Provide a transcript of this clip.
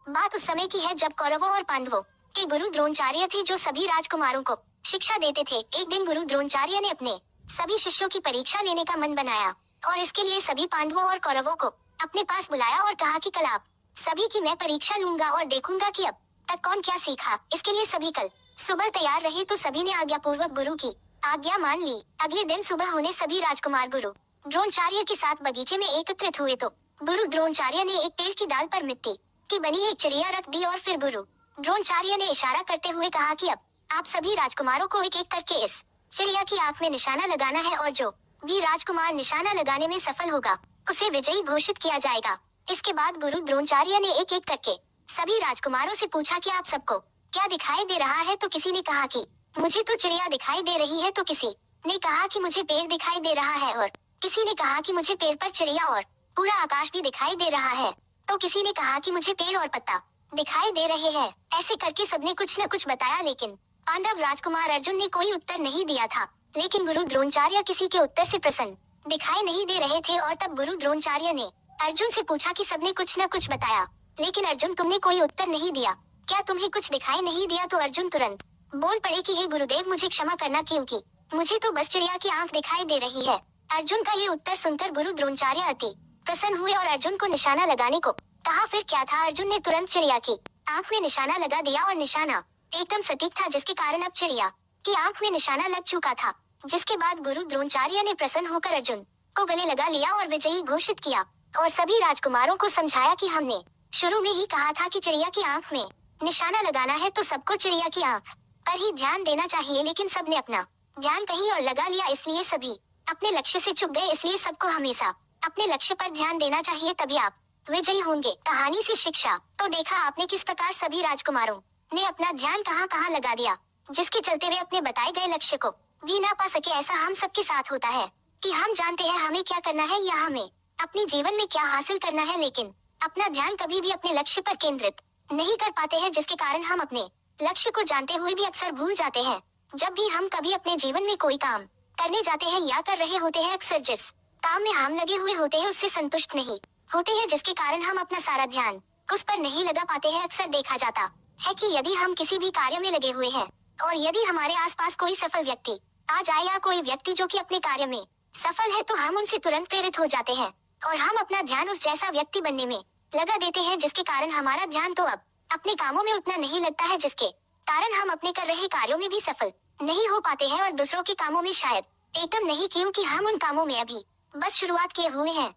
बात उस समय की है जब कौरवों और पांडवों के गुरु द्रोणाचार्य थे जो सभी राजकुमारों को शिक्षा देते थे। एक दिन गुरु द्रोणाचार्य ने अपने सभी शिष्यों की परीक्षा लेने का मन बनाया और इसके लिए सभी पांडवों और कौरवों को अपने पास बुलाया और कहा कि कल आप सभी की मैं परीक्षा लूंगा और देखूंगा कि अब तक कौन क्या सीखा। इसके लिए सभी कल सुबह तैयार रहे तो सभी ने आज्ञा पूर्वक गुरु की आज्ञा मान ली। अगले दिन सुबह होने सभी राजकुमार गुरु द्रोणाचार्य के साथ बगीचे में एकत्रित हुए तो गुरु द्रोणाचार्य ने एक पेड़ की डाल पर मिट्टी की बनी एक चिड़िया रख दी और फिर गुरु द्रोणाचार्य ने इशारा करते हुए कहा कि अब आप सभी राजकुमारों को एक एक करके इस चिड़िया की आंख में निशाना लगाना है और जो भी राजकुमार निशाना लगाने में सफल होगा उसे विजयी घोषित किया जाएगा। इसके बाद गुरु द्रोणाचार्य ने एक एक करके सभी राजकुमारों से पूछा कि आप सबको क्या दिखाई दे रहा है। तो किसी ने कहा कि मुझे तो चिड़िया दिखाई दे रही है, तो किसी ने कहा कि मुझे पेड़ दिखाई दे रहा है और किसी ने कहा कि मुझे पेड़ पर चिड़िया और पूरा आकाश भी दिखाई दे रहा है। तो किसी ने कहा कि मुझे पेड़ और पत्ता दिखाई दे रहे हैं। ऐसे करके सबने कुछ न कुछ बताया, लेकिन पांडव राजकुमार अर्जुन ने कोई उत्तर नहीं दिया था। लेकिन गुरु द्रोणाचार्य किसी के उत्तर से प्रसन्न दिखाई नहीं दे रहे थे और तब गुरु द्रोणाचार्य ने अर्जुन से पूछा कि सबने कुछ न कुछ बताया, लेकिन अर्जुन तुमने कोई उत्तर नहीं दिया, क्या तुम्हें कुछ दिखाई नहीं दिया? तो अर्जुन तुरंत बोल पड़े कि हे गुरुदेव मुझे क्षमा करना, क्योंकि मुझे तो बस चिड़िया की आंख दिखाई दे रही है। अर्जुन का ये उत्तर सुनकर गुरु द्रोणाचार्य अति प्रसन्न हुए और अर्जुन को निशाना लगाने को कहा। फिर क्या था, अर्जुन ने तुरंत चिड़िया की आंख में निशाना लगा दिया और निशाना एकदम सटीक था, जिसके कारण अब चिड़िया की आंख में निशाना लग चुका था। जिसके बाद गुरु द्रोणाचार्य ने प्रसन्न होकर अर्जुन को गले लगा लिया और विजयी घोषित किया और सभी राजकुमारों को समझाया कि हमने शुरू में ही कहा था कि चिड़िया की आंख में निशाना लगाना है, तो सबको चिड़िया की आंख पर ही ध्यान देना चाहिए। लेकिन सबने अपना ध्यान कहीं और लगा लिया, इसलिए सभी अपने लक्ष्य से चूक गए। इसलिए सबको हमेशा अपने लक्ष्य पर ध्यान देना चाहिए, तभी आप विजयी होंगे। कहानी से शिक्षा। तो देखा आपने किस प्रकार सभी राजकुमारों ने अपना ध्यान कहाँ कहाँ लगा दिया, जिसके चलते वे अपने बताए गए लक्ष्य को भी ना पा सके। ऐसा हम सबके साथ होता है कि हम जानते हैं हमें क्या करना है या हमें अपने जीवन में क्या हासिल करना है, लेकिन अपना ध्यान कभी भी अपने लक्ष्य पर केंद्रित नहीं कर पाते हैं, जिसके कारण हम अपने लक्ष्य को जानते हुए भी अक्सर भूल जाते हैं। जब भी हम कभी अपने जीवन में कोई काम करने जाते हैं या कर रहे होते हैं, अक्सर जिस काम में हम लगे हुए होते हैं उससे संतुष्ट नहीं होते हैं, जिसके कारण हम अपना सारा ध्यान उस पर नहीं लगा पाते हैं। अक्सर देखा जाता है कि यदि हम किसी भी कार्य में लगे हुए हैं और यदि हमारे आसपास कोई सफल व्यक्ति आ जाए या कोई व्यक्ति जो कि अपने कार्य में सफल है, तो हम उनसे तुरंत प्रेरित हो जाते हैं और हम अपना ध्यान उस जैसा व्यक्ति बनने में लगा देते हैं, जिसके कारण हमारा ध्यान तो अब अपने कामों में उतना नहीं लगता है, जिसके कारण हम अपने कर रहे कार्यों में भी सफल नहीं हो पाते हैं और दूसरों के कामों में शायद एकदम नहीं, क्योंकि हम उन कामों में अभी बस शुरुआत किए हुए हैं।